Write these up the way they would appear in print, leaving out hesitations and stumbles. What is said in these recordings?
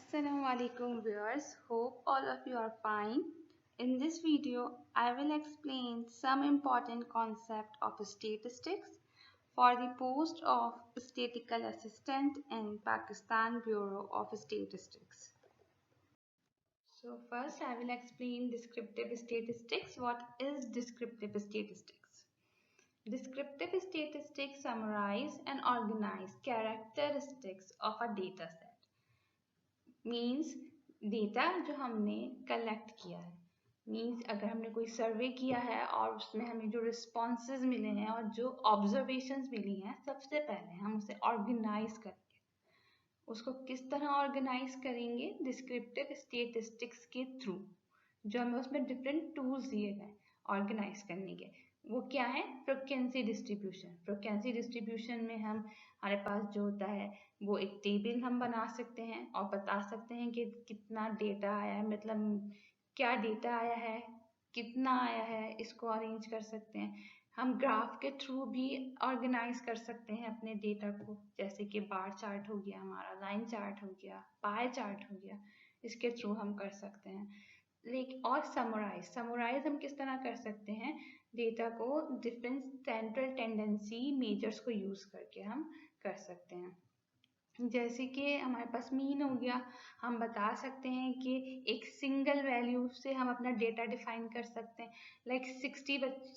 Assalamualaikum viewers, hope all of you are fine. In this video, I will explain some important concept of statistics for the post of statistical assistant in Pakistan Bureau of Statistics. So first I will explain descriptive statistics. What is descriptive statistics? Descriptive statistics summarize and organize characteristics of a data set. Means data जो हमने collect किया है, means अगर हमने कोई सर्वे किया है और उसमें हमें जो रिस्पॉन्सेज मिले हैं और जो ऑब्जर्वेशंस मिली हैं, सबसे पहले हम उसे ऑर्गेनाइज करेंगे। उसको किस तरह ऑर्गेनाइज करेंगे? डिस्क्रिप्टिव स्टेटिस्टिक्स के थ्रू, जो हमें उसमें डिफरेंट टूल्स दिए गए ऑर्गेनाइज करने के। वो क्या है? Frequency distribution. फ्रीक्वेंसी डिस्ट्रीब्यूशन में हमारे पास जो होता है वो एक टेबल हम बना सकते हैं और बता सकते हैं कि कितना डेटा आया है, मतलब क्या डेटा आया है, कितना आया है, इसको अरेंज कर सकते हैं। हम ग्राफ के थ्रू भी ऑर्गेनाइज कर सकते हैं अपने डेटा को, जैसे कि बार चार्ट हो गया हमारा, लाइन चार्ट हो गया, पाई चार्ट हो गया, इसके थ्रू हम कर सकते हैं। लेकिन और समराइज हम किस तरह कर सकते हैं? डेटा को डिफरेंट सेंट्रल टेंडेंसी मेजर्स को यूज करके हम कर सकते हैं। जैसे कि हमारे पास मीन हो गया, हम बता सकते हैं कि एक सिंगल वैल्यू से हम अपना डेटा डिफाइन कर सकते हैं। लाइक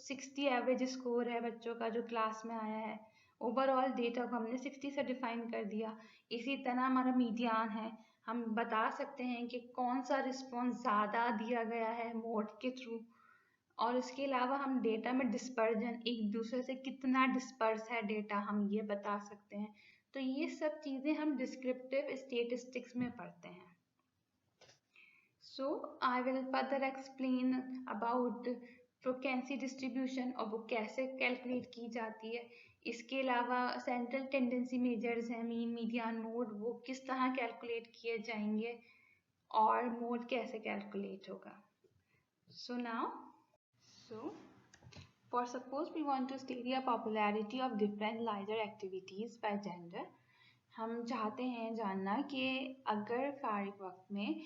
60 एवरेज स्कोर है बच्चों का जो क्लास में आया है, ओवरऑल डेटा को हमने 60 से डिफाइन कर दिया। इसी तरह हमारा मीडियन है, हम बता सकते हैं कि कौन सा रिस्पॉन्स ज़्यादा दिया गया है मोड के थ्रू। और इसके अलावा हम डेटा में डिस्पर्जन, एक दूसरे से कितना डिस्पर्स है डेटा, हम ये बता सकते हैं। तो ये सब चीज़ें हम डिस्क्रिप्टिव स्टेटिस्टिक्स में पढ़ते हैं। So I will further explain about frequency distribution और वो कैसे कैलकुलेट की जाती है। इसके अलावा सेंट्रल टेंडेंसी मेजर्स हैं, मीन, मीडियन, मोड, वो किस तरह कैलकुलेट किए जाएंगे और मोड कैसे कैलकुलेट होगा। So now for suppose we want to study the popularity of different leisure activities by gender, हम चाहते हैं जानना कि अगर फारिग वक्त में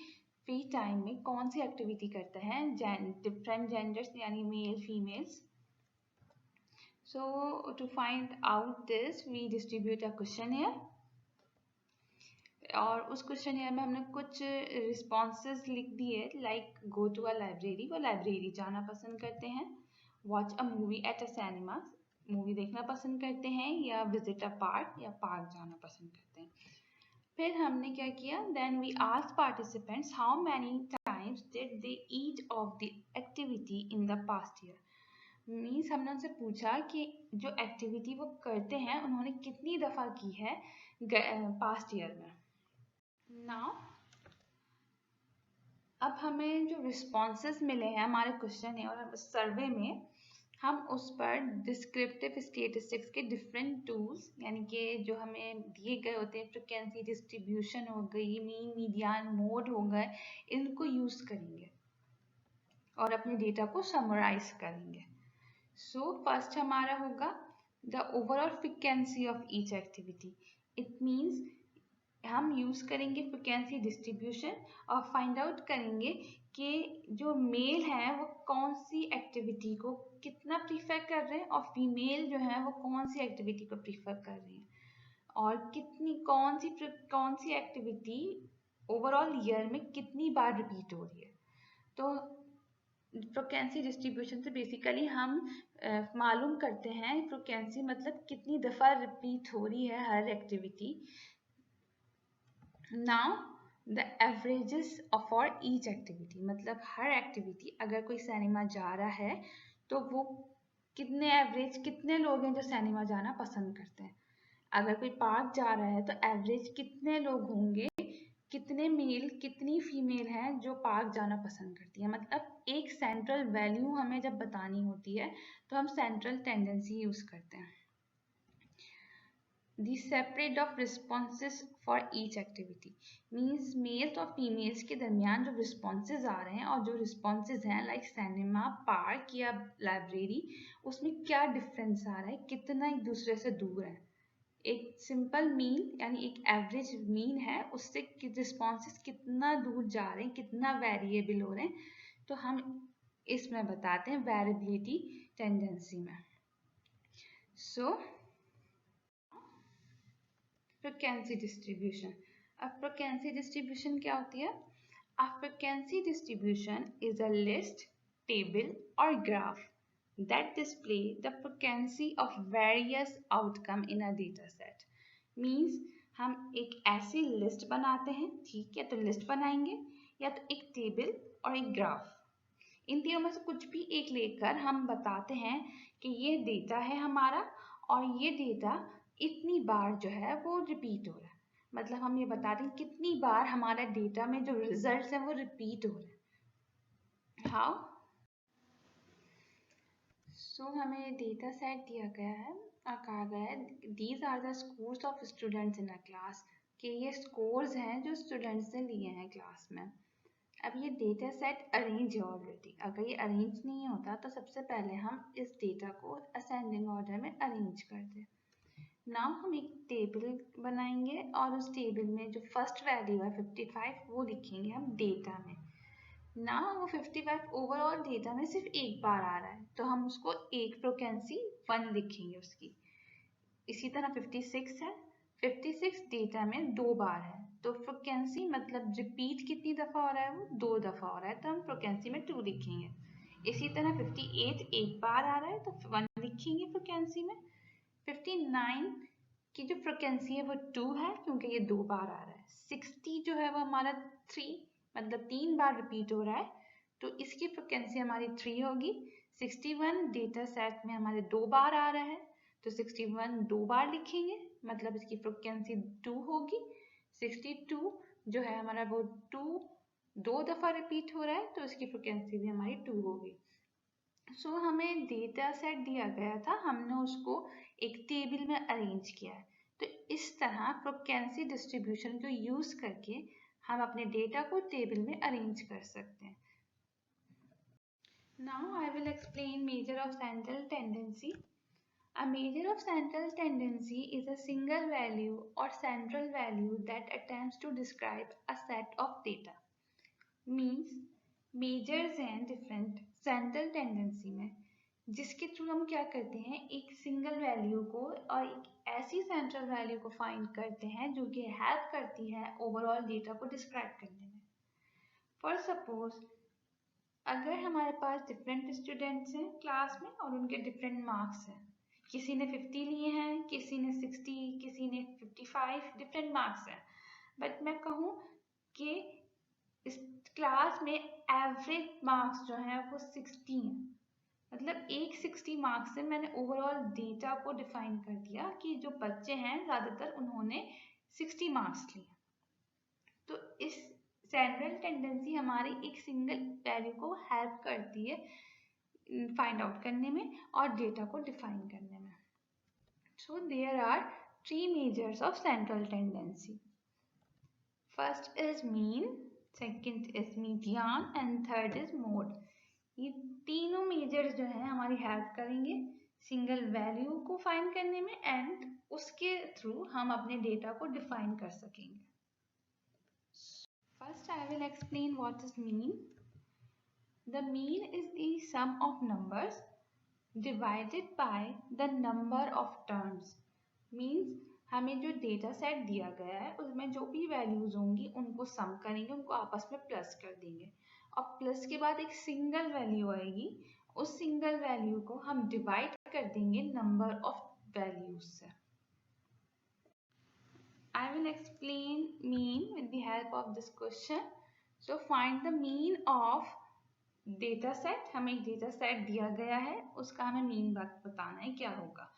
फ्री टाइम में कौन सी एक्टिविटी करते हैं डिफरेंट जेंडर्स यानी male females. So to find out this we distribute a questionnaire, और उस क्वेश्चनएयर में हमने कुछ रिस्पॉन्सेज लिख दिए, like go to a library, वो लाइब्रेरी जाना पसंद करते हैं। Watch a movie at a cinema, movie देखना पसंद करते हैं, या विजिट अ पार्क, या पार्क जाना पसंद करते हैं। फिर हमने क्या किया? Then we asked participants how many times did they each of the activity in the past year. Means हमने उनसे पूछा कि जो एक्टिविटी वो करते हैं उन्होंने कितनी दफ़ा की है पास्ट ईयर में। नाउ अब हमें जो रिस्पॉन्सेज मिले हैं हमारे क्वेश्चन है और सर्वे में, हम उस पर डिस्क्रिप्टिव स्टेटिस्टिक्स के डिफरेंट टूल्स, यानी कि जो हमें दिए गए होते हैं, फ्रीक्वेंसी डिस्ट्रीब्यूशन हो गई, मीन, मीडियन, मोड हो गए, इनको यूज करेंगे और अपने डेटा को समराइज करेंगे। सो फर्स्ट हमारा होगा the overall frequency of each activity. It means हम यूज करेंगे फ्रीक्वेंसी डिस्ट्रीब्यूशन और फाइंड आउट करेंगे कि जो मेल है वो कौन सी एक्टिविटी को कितना प्रीफर कर रहे हैं और फीमेल जो है वो कौन सी एक्टिविटी को प्रीफर कर रही हैं, और कितनी कौन सी एक्टिविटी ओवरऑल ईयर में कितनी बार रिपीट हो रही है। तो फ्रीक्वेंसी डिस्ट्रीब्यूशन से बेसिकली हम मालूम करते हैं फ्रीक्वेंसी मतलब कितनी दफ़ा रिपीट हो रही है हर activity. Now the averages for each activity, मतलब हर एक्टिविटी, अगर कोई सिनेमा जा रहा है तो वो कितने लोग हैं जो सिनेमा जाना पसंद करते हैं। अगर कोई पार्क जा रहा है तो एवरेज कितने लोग होंगे, कितने मेल कितनी फीमेल हैं जो पार्क जाना पसंद करती है। मतलब एक सेंट्रल वैल्यू हमें जब बतानी होती है तो हम सेंट्रल टेंडेंसी यूज करते हैं। The separate of responses for each activity means males और फीमेल्स के दरमियान जो रिस्पॉन्सेज आ रहे हैं और जो रिस्पॉन्सेज हैं लाइक सिनेमा, पार्क या लाइब्रेरी, उसमें क्या डिफरेंस आ रहा है, कितना एक दूसरे से दूर है, एक सिंपल मीन यानी एक एवरेज मीन है, उससे रिस्पॉन्सेस कितना दूर जा रहे हैं, कितना वेरिएबल हो रहे हैं, तो हम इसमें बताते हैं वेरिएबिलिटी टेंडेंसी में। सो फ्रीक्वेंसी डिस्ट्रीब्यूशन। अब फ्रीक्वेंसी डिस्ट्रीब्यूशन क्या होती है? A frequency distribution is a list, table or graph that display the frequency of various outcome in a data set. Means हम एक ऐसी लिस्ट बनाते हैं, ठीक है, तो लिस्ट बनाएंगे या तो एक टेबल और एक ग्राफ, इन तीनों में से कुछ भी एक लेकर हम बताते हैं कि ये डेटा है हमारा और ये डेटा इतनी बार जो है वो रिपीट हो रहा है। मतलब हम ये बता दें कितनी बार हमारा डेटा में जो रिजल्ट्स हैं वो रिपीट हो रहे हैं। हाउ? सो हमें डेटा सेट दिया गया है और कहा गया है these are the scores of students in a class, कि ये स्कोर्स हैं जो स्टूडेंट्स ने लिए हैं क्लास में। अब ये डेटा सेट अरेंज है ऑलरेडी, अगर ये अरेंज नहीं होता तो सबसे पहले हम इस डेटा को असेंडिंग ऑर्डर में अरेंज करते। नाउ हम एक टेबल बनाएंगे और उस टेबल में जो फर्स्ट वैल्यू है 55 वो लिखेंगे हम डेटा में। नाउ वो 55 ओवरऑल डेटा में सिर्फ एक बार आ रहा है, तो हम उसको एक फ्रीक्वेंसी 1 लिखेंगे उसकी। इसी तरह 56 है, 56 डेटा में 2 बार है, तो फ्रीक्वेंसी मतलब रिपीट कितनी दफ़ा हो रहा है, वो 2 दफ़ा हो रहा है, तो हम फ्रीक्वेंसी में 2 लिखेंगे। इसी तरह 58 एक बार आ रहा है तो 1 लिखेंगे फ्रीक्वेंसी में। 59 की जो फ्रीक्वेंसी है वो 2 है क्योंकि ये 2 बार आ रहा है। 60 जो है वो हमारा 3 मतलब 3 बार रिपीट हो रहा है, तो इसकी फ्रीक्वेंसी हमारी 3 होगी। 61 डेटा सेट में हमारे 2 बार आ रहा है, तो 61 2 बार लिखेंगे, मतलब इसकी फ्रीक्वेंसी 2 होगी। 62 जो है हमारा वो 2 दफ़ा रिपीट हो रहा है, तो इसकी फ्रीक्वेंसी भी हमारी 2 होगी। सो हमें डेटा सेट दिया गया था, हमने उसको एक टेबल में अरेंज किया है, तो इस तरह फ्रीक्वेंसी डिस्ट्रीब्यूशन को यूज करके हम अपने डेटा को टेबल में अरेंज कर सकते हैं। Now I will explain measure of central tendency. A measure of central tendency is a single value or central value that attempts to describe a set of data. Means measures हैं different central tendency में, जिसके through हम क्या करते हैं, एक single value को और एक ऐसी सेंट्रल वैल्यू को फाइंड करते हैं जो कि हेल्प करती है ओवरऑल डेटा को डिस्क्राइब करने में। फॉर सपोज अगर हमारे पास डिफरेंट स्टूडेंट्स हैं क्लास में और उनके डिफरेंट मार्क्स हैं, किसी ने 50 लिए हैं, किसी ने 60, किसी ने 55, डिफरेंट मार्क्स हैं, बट मैं कहूँ कि इस क्लास में एवरेज मार्क्स जो हैं वो 60 हैं, मतलब एक 60 मार्क्स से मैंने ओवरऑल डेटा को डिफाइन कर दिया कि जो बच्चे हैं ज़्यादातर उन्होंने 60 मार्क्स लिए। तो इस सेंट्रल टेंडेंसी हमारी एक सिंगल वैल्यू को हेल्प करती है फाइंड आउट करने में और डेटा को डिफाइन करने में। So there are 3 measures of central tendency. First is mean, second is median and third is mode. ये तीनों मेजर्स जो है हमारी हेल्प करेंगे सिंगल वैल्यू को फाइंड करने में एंड उसके थ्रू हम अपने डेटा को डिफाइन कर सकेंगे। First I will explain what is mean. The mean is the sum of numbers divided by the number of terms. Means हमें जो डेटा सेट दिया गया है उसमें जो भी वैल्यूज होंगी उनको सम करेंगे, उनको आपस में प्लस कर देंगे और प्लस के बाद एक सिंगल वैल्यू आएगी, उस सिंगल वैल्यू को हम डिवाइड कर देंगे नंबर ऑफ वैल्यूज से। I will explain mean with the help of this question. So find the mean of data set। हमें एक डेटा सेट दिया गया है, उसका हमें मीन बताना है क्या होगा।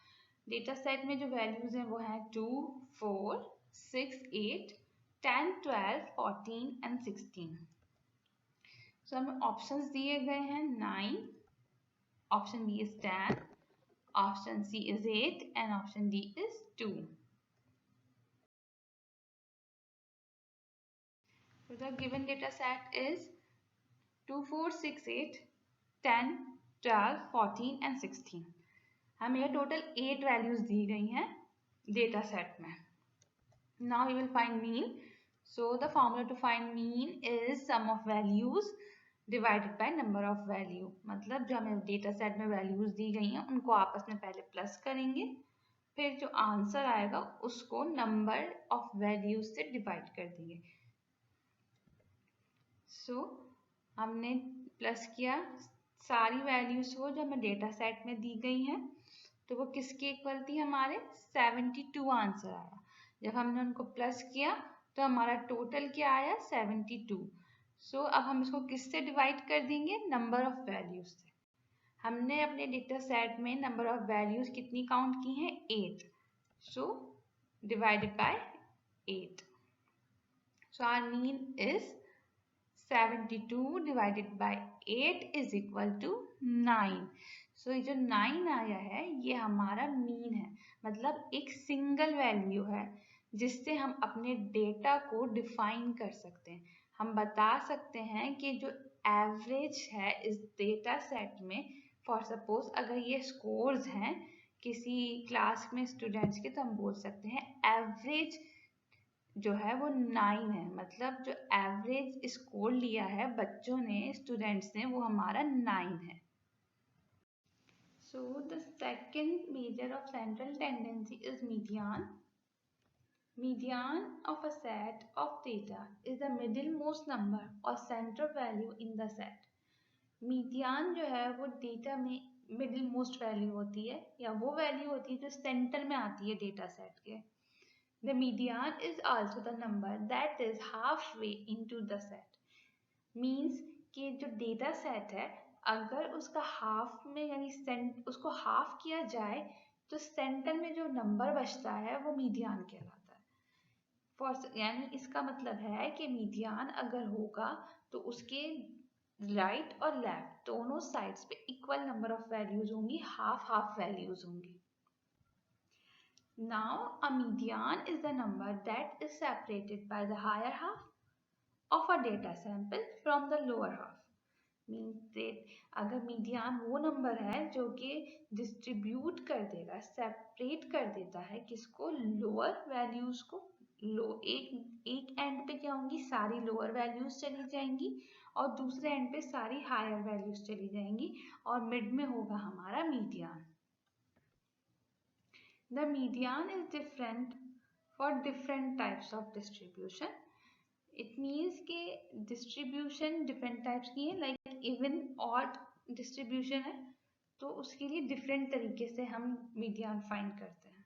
डेटा सेट में जो वैल्यूज हैं वो हैं 2, 4, 6, 8, 10, 12, 14 एंड 16। सो हमें ऑप्शंस दिए गए हैं 9, option B is 10, option C is 8 and option D is 2। So the given data set is 2, 4, 6, 8, 10, 12, 14 and 16। हमें टोटल 8 वैल्यूज दी गई हैं data set में. Now you will find mean. So the formula to find mean is sum of values divided by number of value. मतलब जो हमें data set में values दी गई हैं उनको आपस में पहले प्लस करेंगे, फिर जो आंसर आएगा उसको नंबर ऑफ वैल्यूज से डिवाइड कर देंगे. सो हमने प्लस किया सारी वैल्यूज को जो हमें डेटा सेट में दी गई हैं, तो वो किसके इक्वल थी, हमारे 72 आंसर आया. जब हमने उनको प्लस किया तो हमारा टोटल क्या आया, 72. सो अब हम इसको किससे डिवाइड कर देंगे, नंबर ऑफ वैल्यूज से. हमने अपने डेटा सेट में नंबर ऑफ वैल्यूज कितनी काउंट की हैं, 8. So divided by 8. So our mean is 72 divided by 8 is equal to 9. सो ये जो 9 आया है ये हमारा मीन है, मतलब एक सिंगल वैल्यू है जिससे हम अपने डेटा को डिफाइन कर सकते हैं. हम बता सकते हैं कि जो एवरेज है इस डेटा सेट में, फॉर सपोज अगर ये स्कोर्स हैं किसी क्लास में स्टूडेंट्स के, तो हम बोल सकते हैं एवरेज जो है वो 9 है, मतलब जो एवरेज स्कोर लिया है बच्चों ने, स्टूडेंट्स ने, वो हमारा 9 है. So the second measure of central tendency is median. Median of a set of data is the middlemost number or center value in the set. Median जो है वो डेटा में middlemost value होती है, या वो वैल्यू होती है जो सेंटर में आती है डेटा सेट के. The median is also the number that is halfway into the set. Means कि जो डेटा सेट है अगर उसका हाफ में यानी उसको हाफ किया जाए तो सेंटर में जो नंबर बचता है वो मीडियन कहलाता है. यानी इसका मतलब है कि मीडियन अगर होगा तो उसके राइट और लेफ्ट दोनों साइड्स पे इक्वल नंबर ऑफ वैल्यूज होंगी, हाफ हाफ वैल्यूज होंगी. Now a median is the number that is separated by the higher half of a data sample from the lower half. Means that अगर median वो number है जो कि distribute कर देगा, separate कर देता है किसको, लोअर वैल्यूज को. एक एंड पे क्या होंगी, सारी लोअर वैल्यूज चली जाएंगी और दूसरे एंड पे सारी हायर वैल्यूज चली जाएंगी और मिड में होगा हमारा median. The median is different for different types of distribution. It means कि distribution different types की है, like even odd distribution है तो उसके लिए different तरीके से हम median find करते हैं.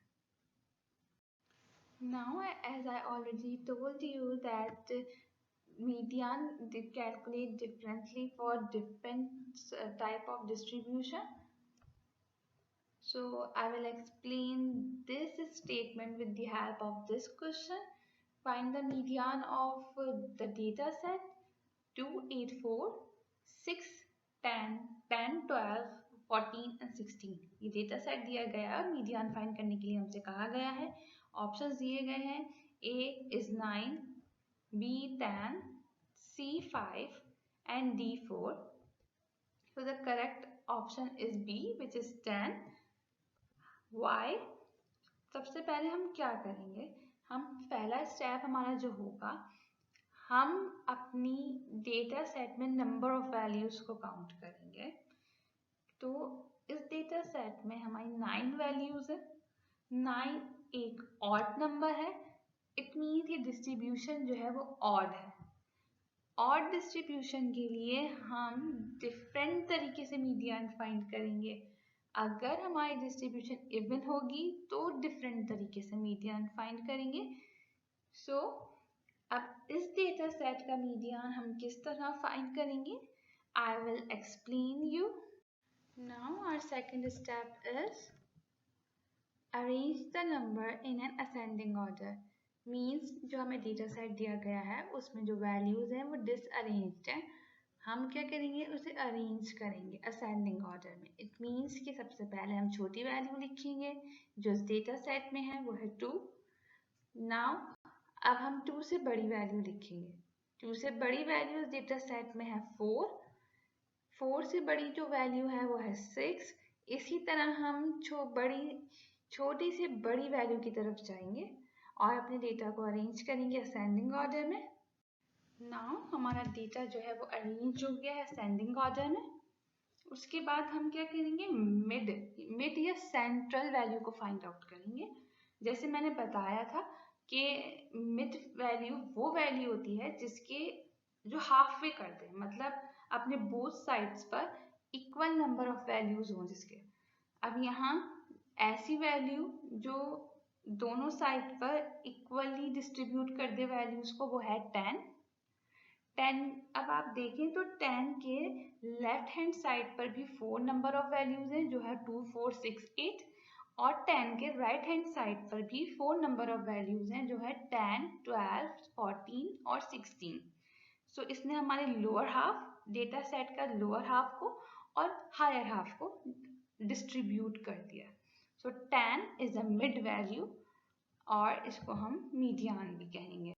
Now as I already told you that median they calculate differently for different type of distribution. So I will explain this statement with the help of this question. Find the median of the data set 2, 8, 4, 6, 10, 10, 12, 14 and 16. ये data set दिया गया है, median find करने के लिए हमसे कहा गया है. ऑप्शंस दिए गए हैं, A is 9, B 10, C 5 and D 4. So the correct option is B, which is 10. Why? सबसे पहले हम क्या करेंगे, हम पहला स्टेप हमारा जो होगा, हम अपनी डेटा सेट में नंबर ऑफ वैल्यूज को काउंट करेंगे. तो इस डेटा सेट में हमारी 9 वैल्यूज है. 9 एक ऑड नंबर है. इट मीन्स ये डिस्ट्रीब्यूशन जो है वो ऑड है. ऑड डिस्ट्रीब्यूशन के लिए हम डिफरेंट तरीके से मीडियन फाइंड करेंगे. अगर हमारी डिस्ट्रीब्यूशन इवन होगी तो डिफरेंट तरीके से मीडियन फाइंड करेंगे. सो अब इस डेटा सेट का मीडियन हम किस तरह फाइंड करेंगे, I will explain you. Now our second step is arrange the number in an ascending order. Means जो हमें डेटा सेट दिया गया है उसमें जो वैल्यूज हैं वो डिसअरेंज्ड है. हम क्या करेंगे, उसे अरेंज करेंगे असेंडिंग ऑर्डर में. इट मीन्स कि सबसे पहले हम छोटी वैल्यू लिखेंगे जो इस डेटा सेट में है, वो है 2. नाउ अब हम 2 से बड़ी वैल्यू लिखेंगे. 2 से बड़ी वैल्यू इस डेटा सेट में है 4. 4 से बड़ी जो वैल्यू है वो है 6. इसी तरह हम बड़ी छोटी से बड़ी वैल्यू की तरफ जाएंगे और अपने डेटा को अरेंज करेंगे असेंडिंग ऑर्डर में। नाउ हमारा डेटा जो है वो अरेंज हो गया है असेंडिंग ऑर्डर में। उसके बाद हम क्या करेंगे, मिड या सेंट्रल वैल्यू को फाइंड आउट करेंगे। जैसे मैंने बताया था कि मिड वैल्यू वो वैल्यू होती है जिसके जो हाफ वे करते हैं, मतलब अपने बोथ साइड्स पर इक्वल नंबर ऑफ वैल्यूज हों जिसके। अब यहाँ ऐसी वैल्यू जो दोनों साइड पर इक्वली डिस्ट्रीब्यूट कर दे वैल्यूज को, वो है 10। अब आप देखें तो 10 के लेफ्ट हैंड साइड पर भी 4 नंबर ऑफ वैल्यूज हैं जो है 2, 4, 6, 8, और 10 के राइट हैंड साइड पर भी 4 नंबर ऑफ वैल्यूज हैं जो है 10, 12, 14 और 16। सो इसने हमारे लोअर हाफ डेटा सेट का लोअर हाफ को और हायर हाफ को डिस्ट्रीब्यूट कर दिया। सो 10 इज अ मिड वैल्यू और इसको हम मीडियन भी कहेंगे।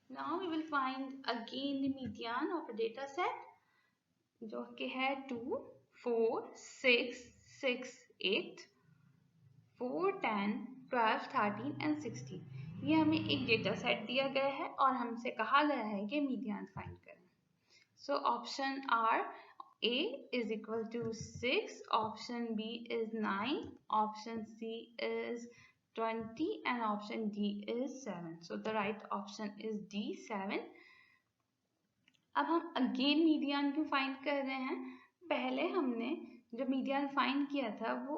Now we will find again the median of a data set जो कि है 2, 4, 6, 6, 8, 4, 10, 12, 13 एंड 16। ये हमें एक डेटा सेट दिया गया है और हमसे कहा गया है कि मीडियन फाइंड करें। So option are A is equal to 6, option B is 9, option C is 20 and option D is 7. So the right option is D, 7. अब हम अगेन मीडियन क्यों फाइंड कर रहे हैं? पहले हमने जो मीडियन फाइंड किया था वो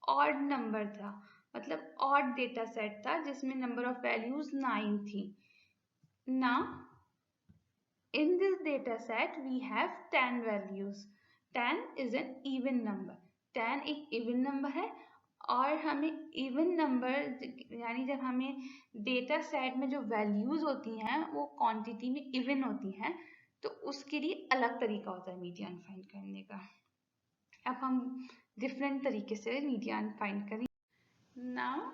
ऑड नंबर था, मतलब ऑड डेटा सेट था जिसमें नंबर ऑफ वैल्यूज 9 थी। Now in this data set we have 10 values. 10 is an even number. 10 एक even number है और हमें even number यानी जब हमें डेटा सेट में जो वैल्यूज होती हैं वो क्वांटिटी में even होती हैं तो उसके लिए अलग तरीका होता है मीडियन फाइंड करने का। अब हम डिफरेंट तरीके से मीडियन फाइंड करें। नाउ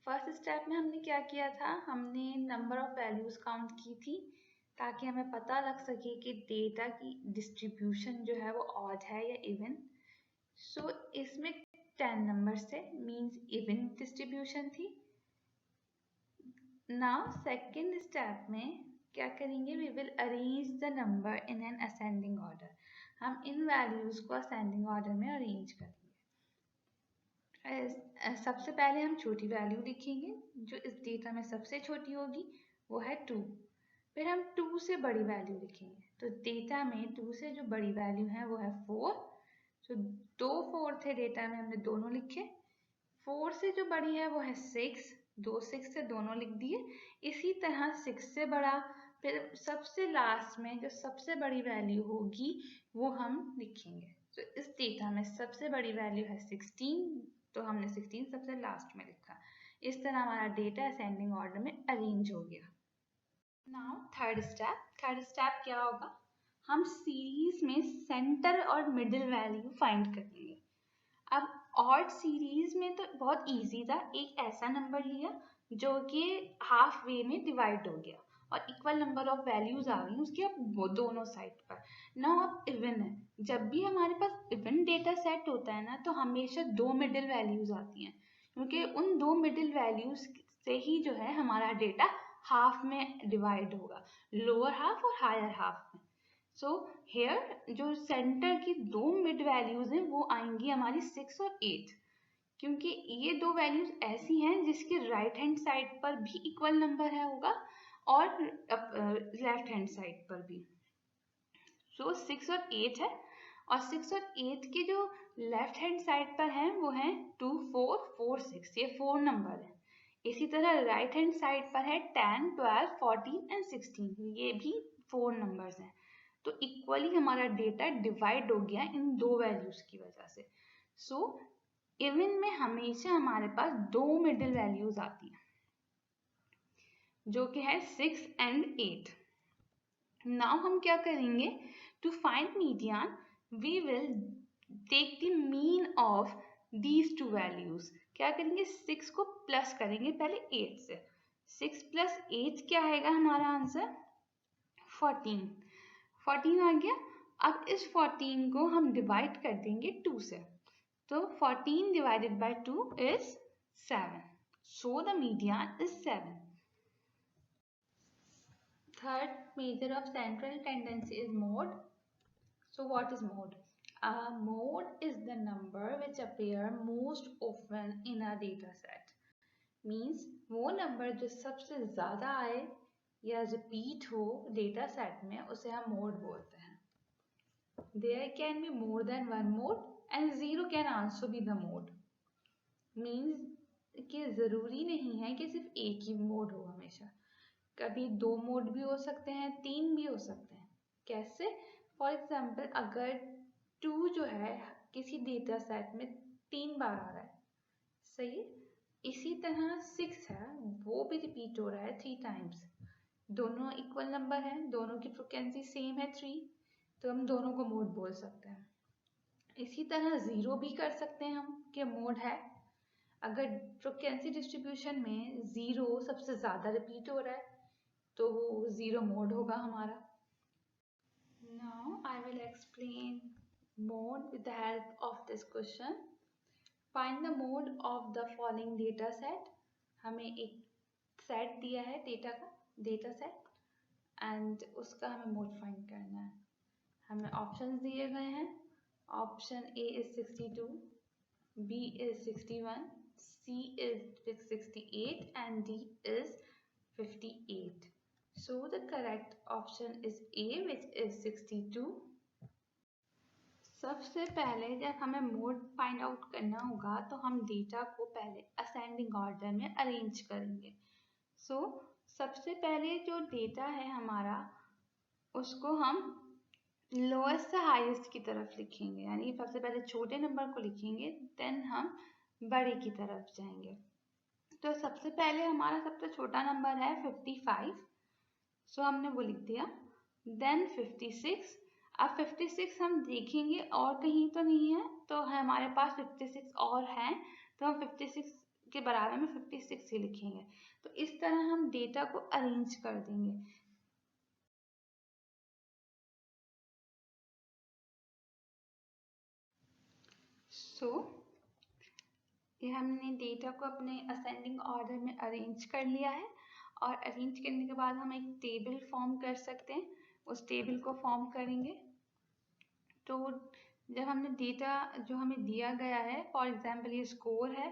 फर्स्ट स्टेप में हमने क्या किया था, हमने नंबर ऑफ वैल्यूज काउंट की थी ताकि हमें पता लग सके कि डेटा की डिस्ट्रीब्यूशन जो है वो ऑड है या इवन। सो इसमें 10 नंबर से मींस इवन डिस्ट्रीब्यूशन थी। नाउ सेकेंड स्टेप में क्या करेंगे, we will arrange the number in an ascending order. हम इन वैल्यूज को असेंडिंग ऑर्डर में अरेंज करेंगे। सबसे पहले हम छोटी वैल्यू लिखेंगे, जो इस डेटा में सबसे छोटी होगी वो है 2। फिर हम 2 से बड़ी वैल्यू लिखेंगे, तो डेटा में 2 से जो बड़ी वैल्यू है वो है 4। तो 2 4 थे डेटा में, हमने दोनों लिखे। 4 से जो बड़ी है वो है 6, 2 6 से दोनों लिख दिए। इसी तरह 6 से बड़ा, फिर सबसे लास्ट में जो सबसे बड़ी वैल्यू होगी वो हम लिखेंगे। तो इस डेटा में सबसे बड़ी वैल्यू है 16, तो हमने 16 सबसे लास्ट में लिखा। इस तरह हमारा डेटा असेंडिंग ऑर्डर में अरेंज हो गया। नाउ थर्ड स्टेप क्या होगा, हम सीरीज में सेंटर और मिडिल वैल्यू फाइंड करेंगे। अब ऑड सीरीज में तो बहुत इजी था, एक ऐसा नंबर लिया जो कि हाफ वे में डिवाइड हो गया और इक्वल नंबर ऑफ वैल्यूज आ गई उसके अब दोनों साइड पर। नाउ अब इवन है, जब भी हमारे पास इवन डेटा सेट होता है ना तो हमेशा 2 मिडिल वैल्यूज आती हैं, क्योंकि उन 2 मिडिल वैल्यूज से ही जो है हमारा डेटा हाफ में डिवाइड होगा, लोअर हाफ और हायर हाफ में। सो हेयर जो सेंटर की 2 मिड वैल्यूज हैं वो आएंगी हमारी 6 और 8, क्योंकि ये 2 वैल्यूज ऐसी हैं जिसके राइट हैंड साइड पर भी इक्वल नंबर है होगा और लेफ्ट हैंड साइड पर भी। सो 6 और 8 है और 6 और 8 के जो लेफ्ट हैंड साइड पर हैं वो हैं 2, 4, 4, 6, ये 4 नंबर है। इसी तरह राइट हैंड साइड पर है 10, 12, 14 एंड 16, ये भी 4 नंबर्स हैं। तो इक्वली हमारा डेटा डिवाइड हो गया इन दो वैल्यूज की वजह से। सो इवन में हमेशा हमारे पास दो मिडिल वैल्यूज आती हैं जो कि है 6 and 8। नाउ हम क्या करेंगे, to find median we will take the mean of these two values. क्या करेंगे, 6 को प्लस करेंगे पहले 8 से। 6 + 8 क्या आएगा हमारा आंसर, 14। 14 आ गया। अब इस 14 को हम डिवाइड कर देंगे 2 से, तो 14 divided by 2 is 7. So the median is 7. Third measure of central tendency is mode. So what is mode? Mode is the number which appear most often in a data set. Means वो number जो सबसे ज़्यादा आए या repeat हो data set में उसे हम मोड बोलते हैं। There can be more than one mode and zero can also be the mode. Means कि ज़रूरी नहीं है कि सिर्फ एक ही मोड हो हमेशा, कभी दो मोड भी हो सकते हैं, तीन भी हो सकते हैं। कैसे? फॉर एग्जाम्पल अगर 2 जो है किसी डेटा सेट में 3 बार आ रहा है, सही है? इसी तरह 6 है, वो भी रिपीट हो रहा है 3 टाइम्स। दोनों इक्वल नंबर हैं, दोनों की फ्रीक्वेंसी सेम है 3, तो हम दोनों को मोड बोल सकते हैं। इसी तरह 0 भी कर सकते हैं हम कि मोड है। अगर फ्रीक्वेंसी डिस्ट्रीब्यूशन में 0 सबसे ज़्यादा रिपीट हो रहा है तो वो 0 मोड होगा हमारा। Now I will explain mode with the help of this question. Find the mode of the following data set. हमें एक सेट दिया है डेटा सेट एंड उसका हमें मोड फाइंड करना है। हमें ऑप्शंस दिए गए हैं। Option A is 62, B is 61, C is 68 and D is 58. So the correct option is A, which is 62. सबसे पहले जब हमें मोड फाइंड आउट करना होगा तो हम डेटा को पहले असेंडिंग ऑर्डर में अरेंज करेंगे। सो सबसे पहले जो डेटा है हमारा उसको हम लोएस्ट से हाईएस्ट की तरफ लिखेंगे, यानी सबसे पहले छोटे नंबर को लिखेंगे देन हम बड़े की तरफ जाएंगे। तो सबसे पहले हमारा सबसे छोटा नंबर है 55, सो हमने वो लिख दिया। देन 56, अब 56 हम देखेंगे और कहीं तो नहीं है, तो हमारे पास 56 और हैं, तो हम 56 के बराबर में 56 ही लिखेंगे। तो इस तरह हम डेटा को अरेंज कर देंगे। सो ये हमने डेटा को अपने असेंडिंग ऑर्डर में अरेंज कर लिया है और अरेंज करने के बाद हम एक टेबल फॉर्म कर सकते हैं। उस टेबल को फॉर्म करेंगे तो जब हमने डेटा जो हमें दिया गया है, फॉर एग्जांपल ये स्कोर है,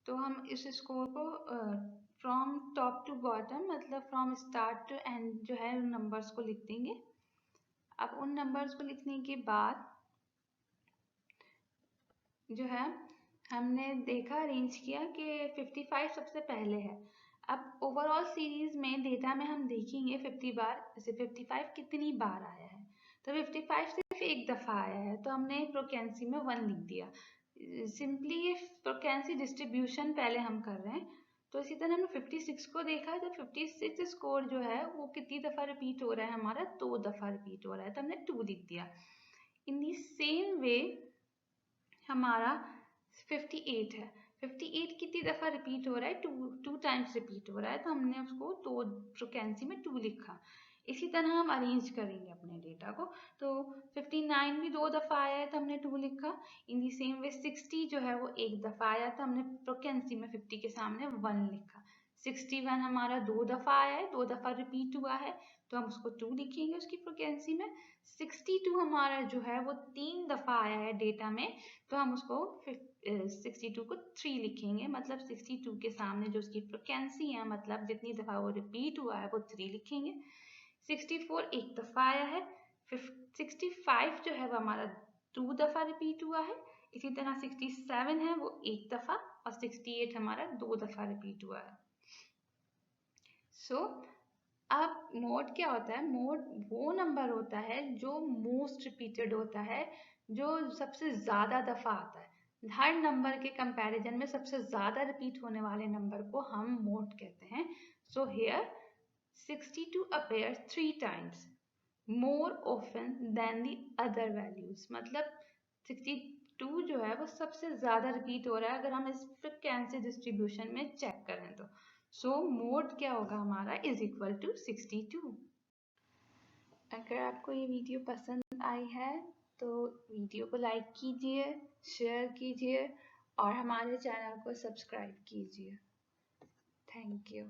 तो हम इस स्कोर को फ्रॉम टॉप टू बॉटम मतलब फ्रॉम स्टार्ट टू एंड जो है उन नंबर्स को लिख देंगे। अब उन नंबर्स को लिखने के बाद जो है हमने देखा अरेंज किया कि 55 सबसे पहले है। अब ओवरऑल सीरीज में डेटा में हम देखेंगे 50 बार, जैसे 55 कितनी बार आया है, तो 55 सिर्फ एक दफ़ा आया है, तो हमने फ्रीक्वेंसी में 1 लिख दिया। सिंपली ये फ्रीक्वेंसी डिस्ट्रीब्यूशन पहले हम कर रहे हैं। तो इसी तरह हमने 56 को देखा, तो 56 स्कोर जो है वो कितनी दफ़ा रिपीट हो रहा है हमारा, 2 दफ़ा रिपीट हो रहा है, तो हमने 2 लिख दिया। इन दी सेम वे हमारा 58 है, 58 कितनी दफ़ा रिपीट हो रहा है, 2 टाइम्स रिपीट हो रहा है, तो हमने उसको 2 फ्रीक्वेंसी में 2 लिखा। इसी तरह हम अरेंज करेंगे अपने डेटा को। तो 59 भी 2 दफ़ा आया है तो हमने 2 लिखा। इन दी सेम वे 60 जो है वो एक दफ़ा आया तो हमने फ्रीक्वेंसी में 50 के सामने 1 लिखा। 61 हमारा 2 दफ़ा आया है, 2 दफ़ा रिपीट हुआ है, तो हम उसको 2 लिखेंगे उसकी फ्रीक्वेंसी में। 62 हमारा जो है वो 3 दफ़ा आया है डेटा में, तो हम उसको 62 को 3 लिखेंगे, मतलब 62 के सामने जो उसकी फ्रीक्वेंसी है, मतलब जितनी दफ़ा वो रिपीट हुआ है वो 3 लिखेंगे। 64 एक दफ़ा आया है, 65 जो है वो हमारा 2 दफ़ा रिपीट हुआ है। इसी तरह 67 है वो एक दफ़ा और 68 हमारा 2 दफ़ा रिपीट हुआ है। सो अब मोड क्या होता है? मोड वो नंबर होता है जो मोस्ट रिपीटेड होता है, जो सबसे ज़्यादा दफ़ा आता है। हर नंबर के कंपैरिजन में सबसे ज़्यादा रिपीट होने वाले नंबर को हम मोड कहते हैं। So here 62 appears 3 times more often than the other values। मतलब 62 जो है वो सबसे ज़्यादा रिपीट हो रहा है अगर हम इस फ्रीक्वेंसी डिस्ट्रीब्यूशन में चेक करें तो। सो मोड क्या होगा हमारा? Is equal to 62। अगर आपको ये वीडियो पसंद आई है तो वीडियो को लाइक कीजिए, शेयर कीजिए और हमारे चैनल को सब्सक्राइब कीजिए। Thank you.